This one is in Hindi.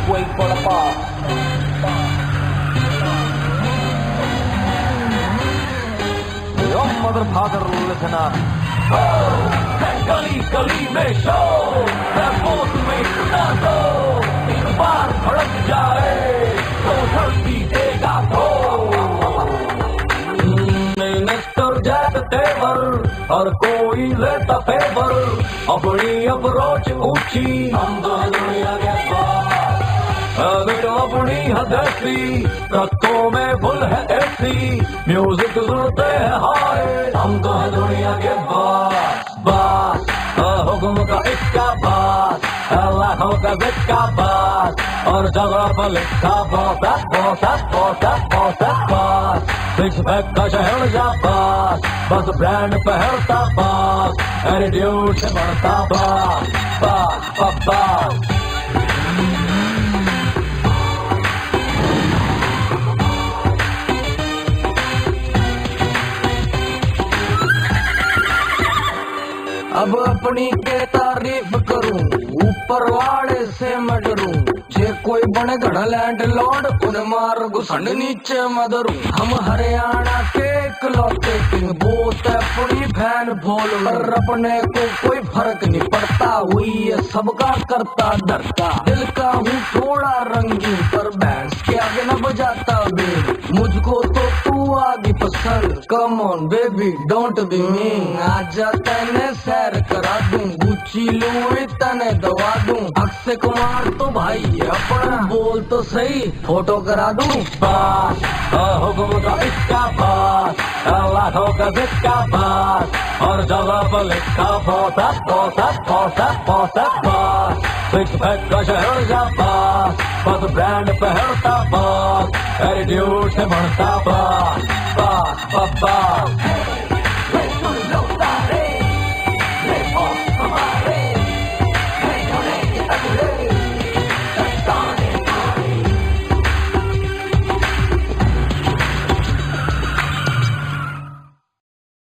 Wait for the boss. Your mother, father, listen up. गली गली में शोर, बोल में सुना दो, एक बार भड़क जाए तो धरती देगा तो। मिनिस्टर जैक तेवर और कोई लेता फेवर, अपनी अप्रोच ऊंची, हम तो दुनिया के अपनी हदेसी, ट्रकों में फुल है ऐसी, म्यूजिक सुनते हैं हाय, हम तो है दुनिया के बास बास, हुक्म का इक्का बास, लाखों का बिक्का बास, और जगह पर लिखा बोसा बोसा बोसा बोसा बास, सिक्स पैक का शहर जा बास, बस ब्रांड पहनता बास, एटीट्यूड से बढ़ता बास बास बास बास। अब अपनी के तारीफ करूं, ऊपर वाले से मैं डरूं, जे कोई बने गढ़ लैंड लॉर्ड, उन्हें मार घुसंड नीचे मदरूं। हम हरियाणा के इकलौते किंग, बोत अपनी बहन भोल, पर अपने को कोई फर्क नहीं पड़ता, हुई है सबका करता डरता। दिल का हूँ थोड़ा रंगीन, पर बैंड्स के आगे न बजाता बेल, मुझको तो तू आगे पसंद, come on baby don't be mean, आजा तने सैर करा दूं, गुच्ची लूं तने दवा दूं, अक्षय कुमार तो भाई अपना, बोल तो सही फोटो करा दूं। बास हुक्म का इक्का बास, लाखों का बिक्का बास, और जगह पर लिखा बोसा बोसा बोसा बोसा बास, सिक्स पैक का शहर जा बास, बस ब्रांड पहनता बास, एटीट्यूड से बढ़ता बास बास बास बास।